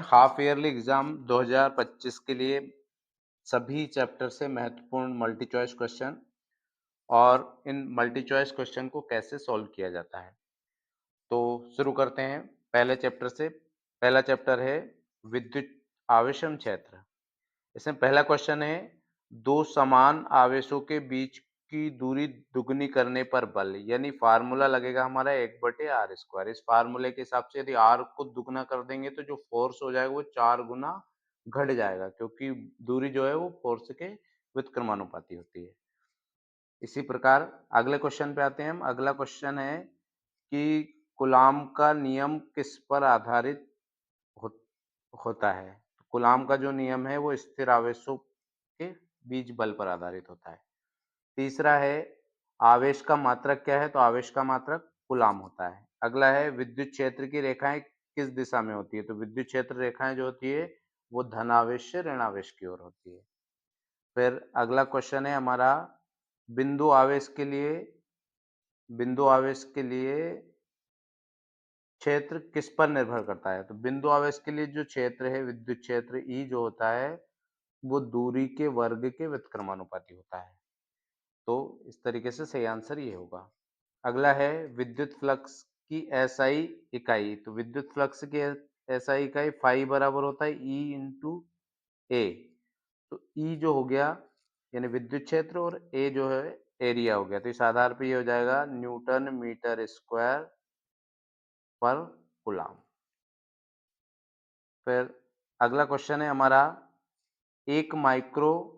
Half yearly exam 2025 के लिए सभी चैप्टर से महत्वपूर्ण मल्टी चॉइस क्वेश्चन और इन मल्टी चॉइस क्वेश्चन को कैसे सॉल्व किया जाता है। तो शुरू करते हैं पहले चैप्टर से। पहला चैप्टर है विद्युत आवेशम क्षेत्र। इसमें पहला क्वेश्चन है, दो समान आवेशों के बीच की दूरी दुगनी करने पर बल, यानी फार्मूला लगेगा हमारा 1/r²। इस फार्मूले के हिसाब से यदि r को दुगना कर देंगे तो जो फोर्स हो जाएगा वो 4 गुना घट जाएगा, क्योंकि दूरी जो है वो फोर्स के व्युत्क्रमानुपाती होती है। इसी प्रकार अगले क्वेश्चन पे आते हैं हम। अगला क्वेश्चन है कि कूलाम का नियम किस पर आधारित हो, होता है। कूलाम का जो नियम है वो स्थिर आवेशों के बीच बल पर आधारित होता है। तीसरा है आवेश का मात्रक क्या है, तो आवेश का मात्रक कूलाम होता है। अगला है विद्युत क्षेत्र की रेखाएं किस दिशा में होती है, तो विद्युत क्षेत्र रेखाएं जो होती है वो धन आवेश से ऋण आवेश की ओर होती है। फिर अगला क्वेश्चन है हमारा, बिंदु आवेश के लिए बिंदु आवेश के लिए क्षेत्र किस पर निर्भर करता है, तो बिंदु आवेश के लिए जो क्षेत्र है विद्युत क्षेत्र ई जो होता है वो दूरी के वर्ग के व्युत्क्रमानुपाती होता है। तो इस तरीके से सही आंसर ये होगा। अगला है विद्युत फ्लक्स की एसआई इकाई, तो विद्युत फ्लक्स की एसआई इकाई फाई बराबर होता है ई इंटू ए। तो ई जो हो गया यानी विद्युत क्षेत्र और ए जो है एरिया हो गया, तो इस आधार पे ये हो जाएगा न्यूटन मीटर स्क्वायर पर कूलाम। फिर अगला क्वेश्चन है हमारा, एक माइक्रो।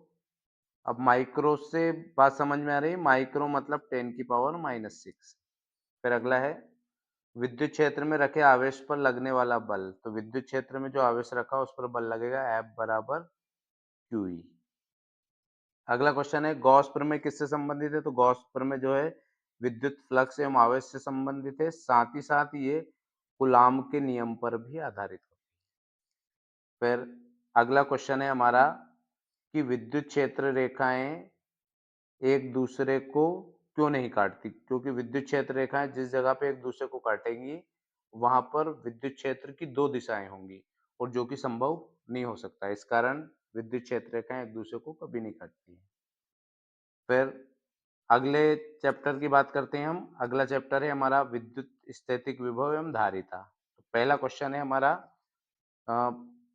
अब माइक्रो से बात समझ में आ रही है, माइक्रो मतलब 10⁻⁻⁶। फिर अगला है विद्युत क्षेत्र में रखे आवेश पर लगने वाला बल, तो विद्युत क्षेत्र में जो आवेश रखा उस पर बल लगेगा F बराबर QE। अगला क्वेश्चन है गॉस प्रमेय किससे संबंधित है, तो गॉस प्रमेय जो है विद्युत फ्लक्स एवं आवेश से संबंधित है, साथ ही साथ ये कूलाम के नियम पर भी आधारित है। फिर अगला क्वेश्चन है हमारा कि विद्युत क्षेत्र रेखाएं एक दूसरे को क्यों नहीं काटती, क्योंकि विद्युत क्षेत्र रेखाएं जिस जगह पे एक दूसरे को काटेंगी वहां पर विद्युत क्षेत्र की दो दिशाएं होंगी, और जो कि संभव नहीं हो सकता। इस कारण विद्युत क्षेत्र रेखाएं एक दूसरे को कभी नहीं काटती हैं। फिर अगले चैप्टर की बात करते हैं हम। अगला चैप्टर है हमारा विद्युत स्थैतिक विभव एवं धारिता। तो पहला क्वेश्चन है हमारा,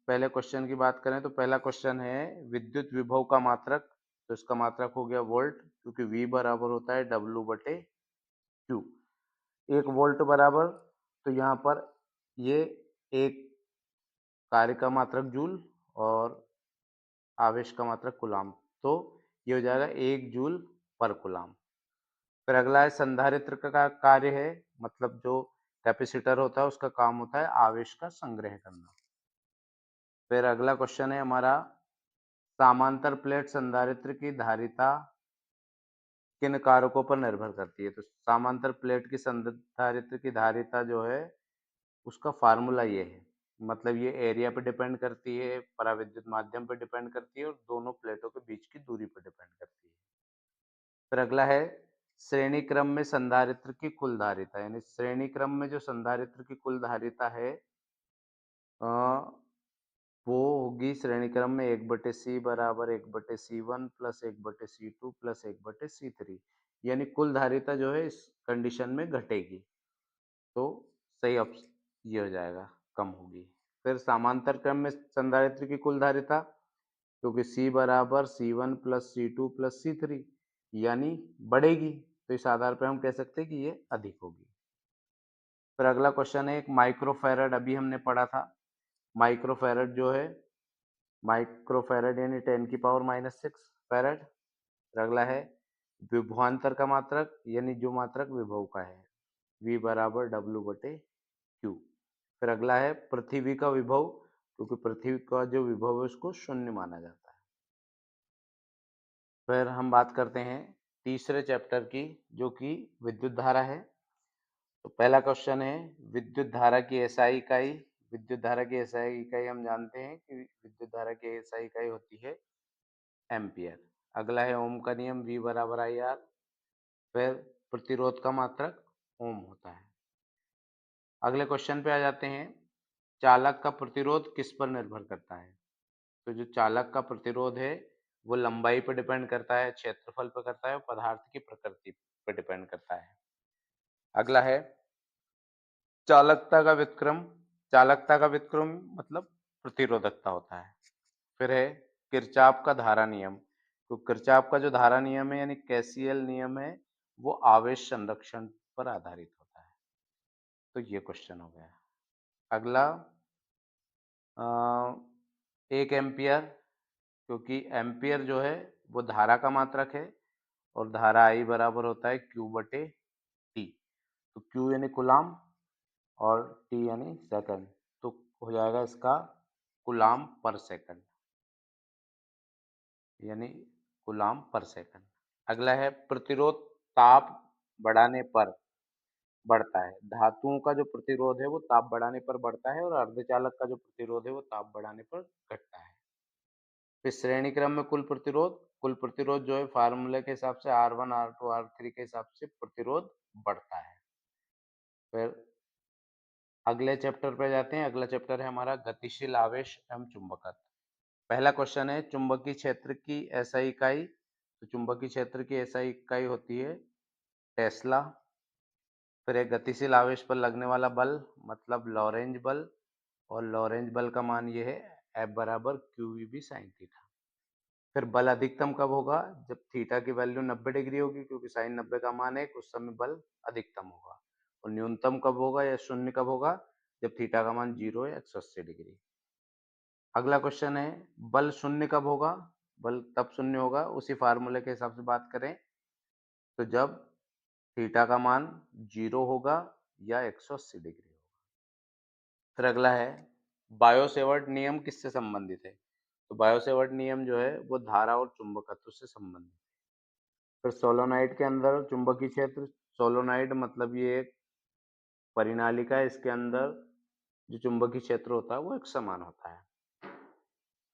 पहले क्वेश्चन की बात करें तो पहला क्वेश्चन है विद्युत विभव का मात्रक। तो इसका मात्रक हो गया वोल्ट, क्योंकि V बराबर होता है W/Q। 1 वोल्ट बराबर, तो यहाँ पर ये एक कार्य का मात्रक जूल और आवेश का मात्रक कूलाम, तो ये हो जाएगा 1 जूल पर कूलाम। फिर अगला है संधारित्र का कार्य है, मतलब जो कैपेसिटर होता है उसका काम होता है आवेश का संग्रह करना। फिर अगला क्वेश्चन है हमारा, समांतर प्लेट संधारित्र की धारिता किन कारकों पर निर्भर करती है, तो समांतर प्लेट की संधारित्र की धारिता जो है उसका फार्मूला ये है, मतलब ये एरिया पे डिपेंड करती है, पराविद्युत माध्यम पे डिपेंड करती है और दोनों प्लेटों के बीच की दूरी पर डिपेंड करती है। फिर अगला है श्रेणी क्रम में संधारित्र की कुल धारिता, यानी श्रेणी क्रम में जो संधारित्र की कुल धारिता है अ, वो होगी श्रेणी क्रम में 1/C बराबर 1/C1 plus 1/C2 plus 1/C3, यानी कुल धारिता जो है इस कंडीशन में घटेगी। तो सही ऑप्शन ये हो जाएगा, कम होगी। फिर समांतर क्रम में संधारित्र की कुल धारिता, क्योंकि C बराबर C1 plus C2 plus C3 यानी बढ़ेगी, तो इस आधार पर हम कह सकते हैं कि ये अधिक होगी। फिर अगला क्वेश्चन है एक माइक्रोफैरड, अभी हमने पढ़ा था। माइक्रोफैरड जो है माइक्रोफैरड यानी 10⁻⁻⁶ फैरड। फिर अगला है विभवांतर का मात्रक, यानी जो मात्रक विभव का है, V बराबर W/Q। फिर अगला है पृथ्वी का विभव, क्योंकि पृथ्वी का जो विभव है उसको शून्य माना जाता है। फिर हम बात करते हैं तीसरे चैप्टर की, जो कि विद्युत धारा है। तो पहला क्वेश्चन है विद्युत धारा की एसआई इकाई। विद्युत धारा की एसआई इकाई हम जानते हैं कि विद्युत धारा की एसआई इकाई होती है एम्पियर। अगला है ओम का नियम, V बराबर IR। फिर प्रतिरोध का मात्रक ओम होता है। अगले क्वेश्चन पे आ जाते हैं। चालक का प्रतिरोध किस पर निर्भर करता है? तो जो चालक का प्रतिरोध है वो लंबाई पर डिपेंड करता है, क्षेत्रफल पर करता है और पदार्थ की प्रकृति पर डिपेंड करता है। अगला है चालकता का व्युत्क्रम। चालकता का व्युत्क्रम मतलब प्रतिरोधकता होता है। फिर है किरचॉफ का धारा नियम। तो किरचॉफ का जो धारा नियम है यानी केसीएल नियम है वो आवेश संरक्षण पर आधारित होता है। तो ये क्वेश्चन हो गया। अगला 1 एम्पियर, क्योंकि एम्पियर जो है वो धारा का मात्रक है और धारा आई बराबर होता है क्यू बटे टी। तो क्यू यानी कूलाम और टी यानी सेकंड, तो हो जाएगा इसका कूलाम पर सेकंड यानी कूलाम पर सेकंड। अगला है प्रतिरोध ताप बढ़ाने पर बढ़ता है। धातुओं का जो प्रतिरोध है वो ताप बढ़ाने पर बढ़ता है और अर्धचालक का जो प्रतिरोध है वो ताप बढ़ाने पर घटता है। फिर श्रेणी क्रम में कुल प्रतिरोध जो है फार्मूले के हिसाब से R1 R2 R3 के हिसाब से प्रतिरोध बढ़ता है। फिर अगले चैप्टर पे जाते हैं। अगला चैप्टर है हमारा गतिशील आवेश एवं चुंबकत्व। पहला क्वेश्चन है चुंबकीय क्षेत्र की एसआई इकाई। तो चुंबकीय क्षेत्र की एसआई इकाई होती है टेस्ला। फिर एक गतिशील आवेश पर लगने वाला बल मतलब लॉरेंज बल, और लॉरेंज बल का मान ये है F बराबर QEB sin थीटा। फिर बल अधिकतम कब होगा? जब थीटा की वैल्यू 90 डिग्री होगी, क्योंकि साइन 90 का मान है, उस समय बल अधिकतम होगा। और न्यूनतम कब होगा या शून्य कब होगा? जब थीटा का मान 0 या 180 डिग्री। अगला क्वेश्चन है बल शून्य कब होगा? बल तब शून्य होगा, उसी फार्मूले के हिसाब से बात करें तो जब थीटा का मान 0 होगा या 180 डिग्री होगा। फिर अगला है बायो-सेवर्ट नियम किससे संबंधित है? तो बायो-सेवर्ट नियम जो है वो धारा और चुंबकत्व से संबंधित है। फिर सोलेनोइड के अंदर चुंबकीय क्षेत्र, सोलेनोइड मतलब ये एक परिनालिका है, इसके अंदर जो चुंबकीय क्षेत्र होता है वो एक समान होता है।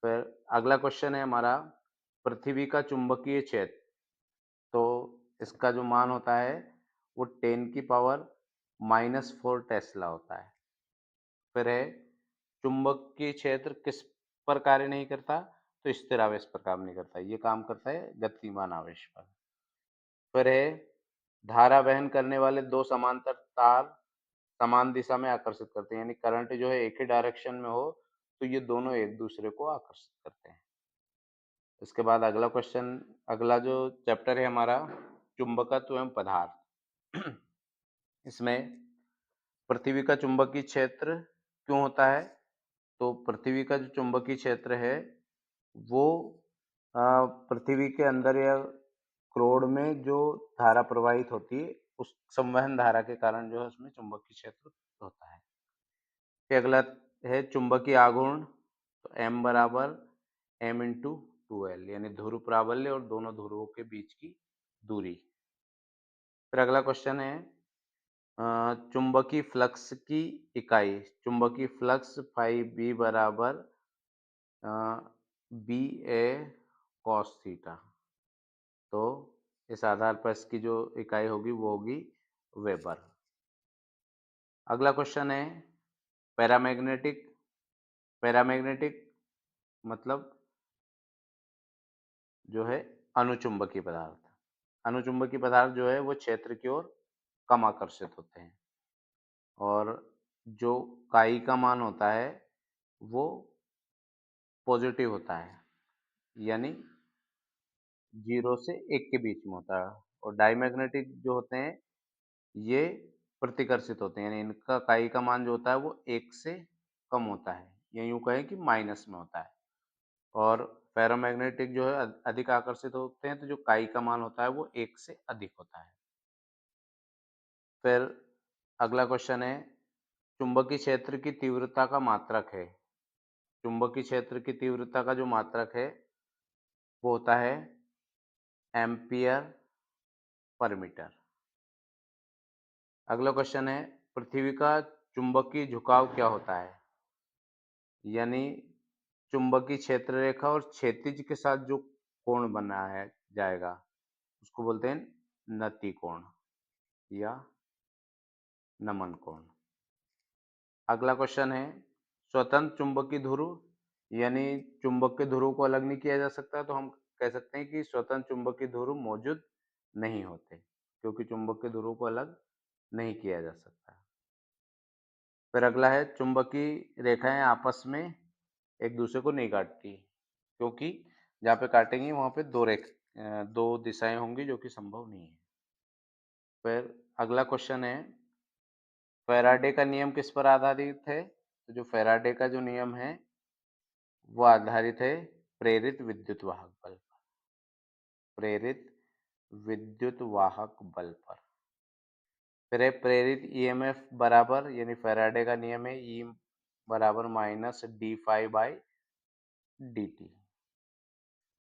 फिर अगला क्वेश्चन है हमारा पृथ्वी का चुंबकीय क्षेत्र। तो इसका जो मान होता है वो 10 की पावर -4 टेस्ला होता है। फिर है चुंबकीय क्षेत्र किस पर कार्य नहीं करता? तो स्थिर आवेश पर काम नहीं करता, ये काम करता है गतिमान आवेश पर। फिर है धारा वहन करने वाले दो समांतर तार समान दिशा में आकर्षित करते हैं, यानी करंट जो है एक ही डायरेक्शन में हो तो ये दोनों एक दूसरे को आकर्षित करते हैं। इसके बाद अगला क्वेश्चन, अगला जो चैप्टर है हमारा चुंबकत्व एवं पदार्थ। इसमें पृथ्वी का चुंबकीय क्षेत्र क्यों होता है? तो पृथ्वी का जो चुंबकीय क्षेत्र है वो पृथ्वी के अंदर या क्रोड में जो धारा प्रवाहित होती है उस संवहन धारा के कारण जो है उसमें चुंबकीय क्षेत्र होता है। फिर अगला है चुंबकीय आघूर्ण। तो M बराबर M इंटू 2L यानी ध्रुव प्राबल्य और दोनों ध्रुवों के बीच की दूरी। फिर अगला क्वेश्चन है चुंबकीय फ्लक्स की इकाई। चुंबकीय फ्लक्स फाई बी बराबर बी ए कॉस थीटा। तो इस आधार पर इसकी जो इकाई होगी वो होगी वेबर। अगला क्वेश्चन है पैरामैग्नेटिक। पैरामैग्नेटिक मतलब जो है अनुचुंबकीय पदार्थ। अनुचुंबकीय पदार्थ जो है वो क्षेत्र की ओर कम आकर्षित होते हैं और जो काई का मान होता है वो पॉजिटिव होता है, यानी 0 से 1 के बीच में होता है। और डाईमैग्नेटिक जो होते हैं ये प्रतिकर्षित होते हैं, यानी इनका काई का मान जो होता है वो 1 से कम होता है, या यूं कहें कि माइनस में होता है। और फेरोमैग्नेटिक जो है अधिक आकर्षित होते हैं, तो जो काई का मान होता है वो 1 से अधिक होता है। फिर अगला क्वेश्चन है चुंबकीय क्षेत्र की तीव्रता का मात्रक है। चुंबकीय क्षेत्र की तीव्रता का जो मात्रक है वो होता है एम्पियर पर मीटर। अगला क्वेश्चन है पृथ्वी का चुंबकीय झुकाव क्या होता है? यानी चुंबकीय क्षेत्र रेखा और क्षैतिज के साथ जो कोण बना है जाएगा उसको बोलते हैं नति कोण या नमन कोण। अगला क्वेश्चन है स्वतंत्र चुंबकीय ध्रुव यानी चुंबक के ध्रुव को अलग नहीं किया जा सकता, तो हम कह सकते हैं कि स्वतंत्र चुंबकीय ध्रुव मौजूद नहीं होते, क्योंकि चुंबक के ध्रुव को अलग नहीं किया जा सकता। फिर अगला है चुंबकीय रेखाएं आपस में एक दूसरे को नहीं काटती, क्योंकि जहाँ पे काटेंगी वहां पे दो दिशाएं होंगी, जो कि संभव नहीं है। फिर अगला क्वेश्चन है, फैराडे का नियम किस पर आधारित है? तो जो फैराडे का जो नियम है वो आधारित है प्रेरित विद्युत वाहक बल पर। प्रेरित विद्युत वाहक बल पर। फिर है प्रेरित ईएमएफ बराबर, यानी फैराडे का नियम है ई बराबर minus D five by D T.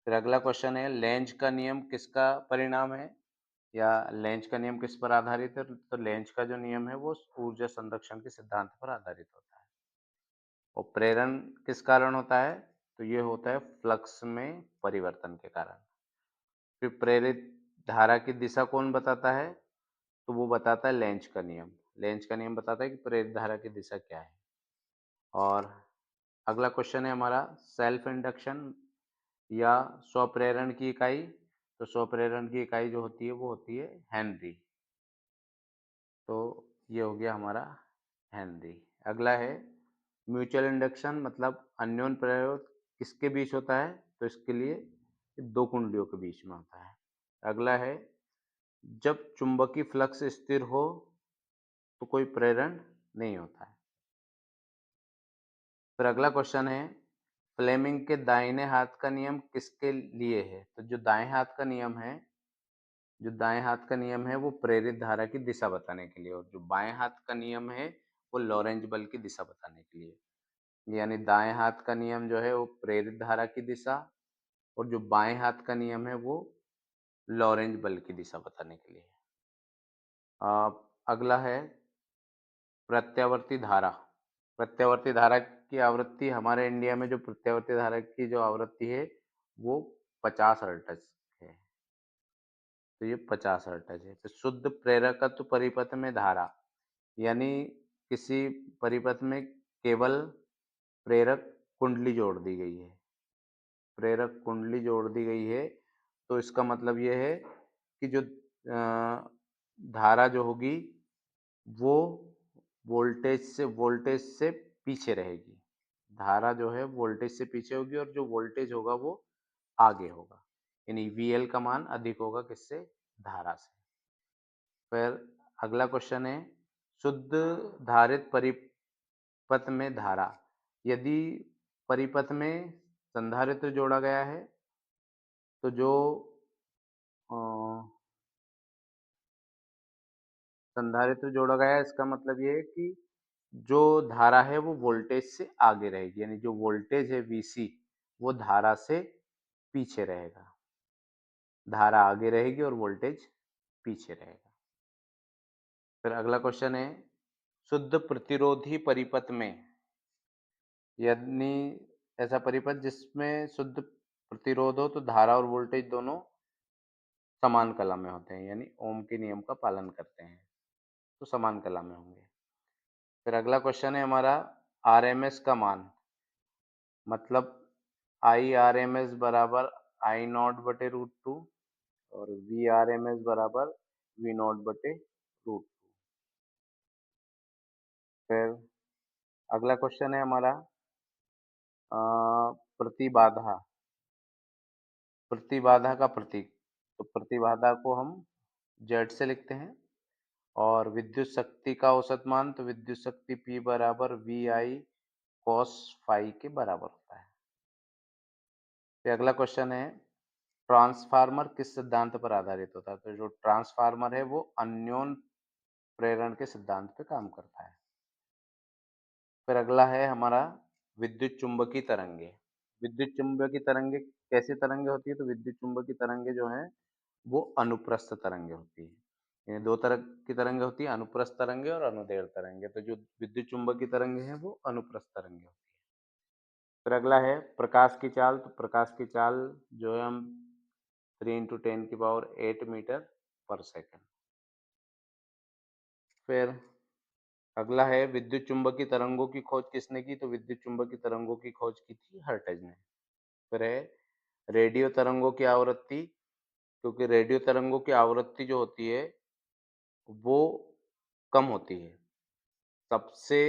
फिर अगला क्वेश्चन है, लेंज का नियम किसका परिणाम है, या लेंज का नियम किस पर आधारित है? तो लेंज का जो नियम है वो ऊर्जा संरक्षण के सिद्धांत पर आधारित होता है। और प्रेरण किस कारण होता है? तो ये होता है फ्लक्स में परिवर्तन के कारण। फिर प्रेरित धारा की दिशा कौन बताता है? तो वो बताता है लेंज का नियम। लेंज का नियम बताता है कि प्रेरित धारा की दिशा क्या है। और अगला क्वेश्चन है हमारा, सेल्फ इंडक्शन या स्वप्रेरण की इकाई। तो स्वप्रेरण की इकाई जो होती है वो होती है हेनरी। तो ये हो गया हमारा हेनरी। अगला है म्यूचुअल इंडक्शन, मतलब अन्योन्य प्रेरक किसके बीच होता है? तो इसके लिए दो कुंडलियों के बीच में होता है। अगला है, जब चुंबकीय फ्लक्स स्थिर हो तो कोई प्रेरण नहीं होता है। फिर अगला क्वेश्चन है, फ्लेमिंग के दाहिने हाथ का नियम किसके लिए है? तो जो दाएं हाथ का नियम है वो प्रेरित धारा की दिशा बताने के लिए, और जो बाएं हाथ का नियम है वो लॉरेंज बल की दिशा बताने के लिए। यानी दाएं हाथ का नियम जो है वो प्रेरित धारा की दिशा, और जो बाएं हाथ का नियम है वो लॉरेंज बल की दिशा बताने के लिए। अगला है प्रत्यावर्ती धारा। प्रत्यावर्ती धारा की आवृत्ति, हमारे इंडिया में जो प्रत्यावर्ती धारा की जो आवृत्ति है वो 50 हर्ट्ज है। तो ये 50 हर्ट्ज है। तो शुद्ध प्रेरकत्व परिपथ में धारा, यानी किसी परिपथ में केवल प्रेरक कुंडली जोड़ दी गई है, प्रेरक कुंडली जोड़ दी गई है, तो इसका मतलब ये है कि जो धारा जो होगी वो वोल्टेज से पीछे रहेगी। धारा जो है वोल्टेज से पीछे होगी, और जो वोल्टेज होगा वो आगे होगा, यानी वीएल का मान अधिक होगा किससे? धारा से। फिर अगला क्वेश्चन है, शुद्ध धारित परिपथ में धारा, यदि परिपथ में संधारित्र जोड़ा गया है तो जो अ, संधारित्र जोड़ा गया है इसका मतलब ये है कि जो धारा है वो वोल्टेज से आगे रहेगी, यानी जो वोल्टेज है वीसी वो धारा से पीछे रहेगा। धारा आगे रहेगी और वोल्टेज पीछे रहेगा। फिर अगला क्वेश्चन है, शुद्ध प्रतिरोधी परिपथ में, यानी ऐसा परिपथ जिसमें शुद्ध प्रतिरोध हो तो धारा और वोल्टेज दोनों समान कला में होते हैं, यानी ओम के नियम का पालन करते हैं, तो समान कला में होंगे। फिर अगला क्वेश्चन है हमारा, आरएमएस का मान, मतलब आई आर एम एस बराबर आई नॉट बटे रूट टू, और वी आर एम एस बराबर वी नॉट बटे रूट टू। फिर अगला क्वेश्चन है हमारा, प्रतिबाधा, प्रतिबाधा का प्रतीक। तो प्रतिबाधा को हम जेड से लिखते हैं। और विद्युत शक्ति का औसत मान, तो विद्युत शक्ति P बराबर वी आई कॉस फाई के बराबर होता है। फिर अगला क्वेश्चन है, ट्रांसफार्मर किस सिद्धांत पर आधारित होता है? तो जो ट्रांसफार्मर है वो अन्योन प्रेरण के सिद्धांत पे काम करता है। फिर अगला है हमारा, विद्युत चुंबकीय तरंगे। विद्युत चुंबकीय तरंगे कैसी तरंगे होती है? तो विद्युत चुंबकीय तरंगे जो है वो अनुप्रस्थ तरंगे होती है। ये दो तरह की तरंगे होती है, अनुप्रस्थ तरंगे और अनुदैर्ध्य तरंगे। तो जो विद्युत चुंबकीय तरंगे हैं वो अनुप्रस्थ तरंगे होती है। फिर अगला है प्रकाश की चाल। तो प्रकाश की चाल जो है हम 3 × 10⁸ मीटर पर सेकंड। फिर अगला है विद्युत चुम्बकीय तरंगों की खोज किसने की? तो विद्युत चुम्बकीय तरंगों की खोज की थी हर्ट्ज ने। फिर है रेडियो तरंगों की आवृत्ति, क्योंकि रेडियो तरंगों की आवृत्ति जो होती है वो कम होती है। सबसे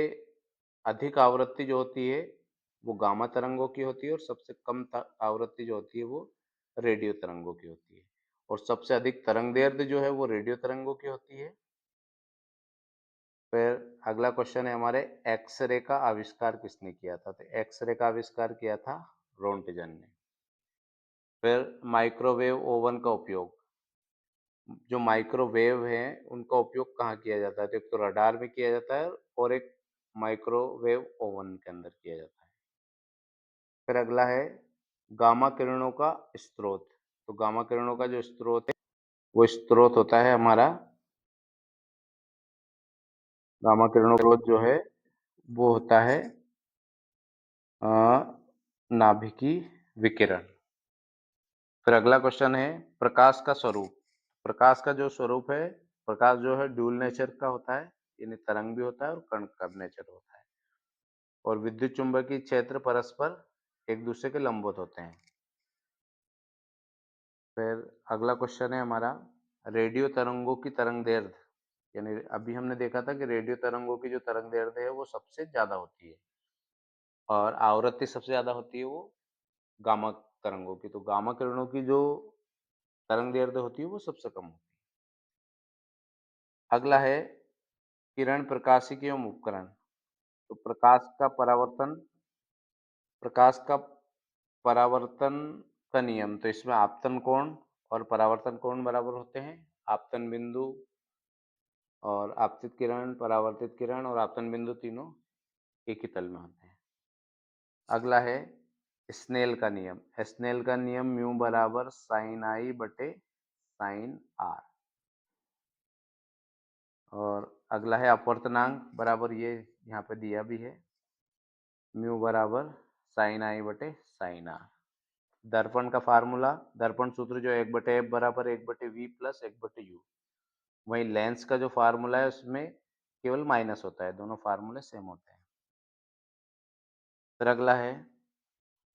अधिक आवृत्ति जो होती है वो गामा तरंगों की होती है और सबसे कम आवृत्ति जो होती है वो रेडियो तरंगों की होती है। और सबसे अधिक तरंगदैर्ध्य जो है वो रेडियो तरंगों की होती है। फिर अगला क्वेश्चन है हमारे एक्स-रे का आविष्कार किसने किया था? तो एक्स-रे का आविष्कार किया था रोंटगन ने। फिर माइक्रोवेव ओवन का उपयोग, जो माइक्रोवेव हैं उनका उपयोग कहाँ किया जाता है? तो एक तो रडार में किया जाता है और एक माइक्रोवेव ओवन के अंदर किया जाता है। फिर अगला है गामा किरणों का स्रोत। तो गामा किरणों का जो स्रोत है वो स्रोत होता है हमारा, गामा किरणों का स्रोत जो है वो होता है अ, नाभिकीय विकिरण। फिर अगला क्वेश्चन है प्रकाश का स्वरूप। प्रकाश का जो स्वरूप है, प्रकाश जो है ड्यूल नेचर का होता है, यानी तरंग भी होता है और कण का भी नेचर होता है। और विद्युत चुम्बकीय क्षेत्र परस्पर एक दूसरे के लंबवत होते हैं। फिर अगला क्वेश्चन है हमारा रेडियो तरंगों की तरंगदैर्ध्य, यानी अभी हमने देखा था कि रेडियो तरंगों की जो तरंगदैर्ध्य है वो सबसे ज्यादा होती है और आवृत्ति सबसे ज्यादा होती है वो गामा तरंगों की। तो गामा किरणों की जो तरंगदैर्ध्य होती है वो सबसे कम होती है। अगला है किरण प्रकाशिकी एवं उपकरण। तो प्रकाश का परावर्तन का नियम, तो इसमें आपतन कोण और परावर्तन कोण बराबर होते हैं। आपतन बिंदु और आपतित किरण, परावर्तित किरण और आपतन बिंदु तीनों एक ही तल में होते हैं। अगला है स्नेल का नियम। स्नेल का नियम म्यू बराबर साइन आई बटे साइन आर। और अगला है अपवर्तनांक बराबर ये यहाँ पे दिया भी है, म्यू बराबर साइन आई बटे साइन आर। दर्पण का फार्मूला, दर्पण सूत्र जो 1/f बराबर 1/v प्लस 1/u। वहीं लेंस का जो फार्मूला है उसमें केवल माइनस होता है, दोनों फार्मूले सेम होते हैं। फिर अगला है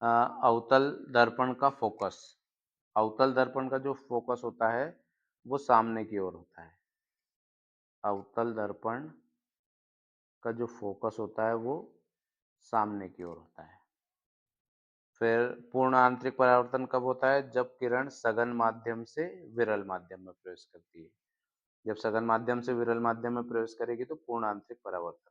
अवतल दर्पण का फोकस। अवतल दर्पण का जो फोकस होता है वो सामने की ओर होता है। अवतल दर्पण का जो फोकस होता है वो सामने की ओर होता है। फिर पूर्ण आंतरिक परावर्तन कब होता है? जब किरण सघन माध्यम से विरल माध्यम में प्रवेश करती है। जब सघन माध्यम से विरल माध्यम में प्रवेश करेगी तो पूर्ण आंतरिक परावर्तन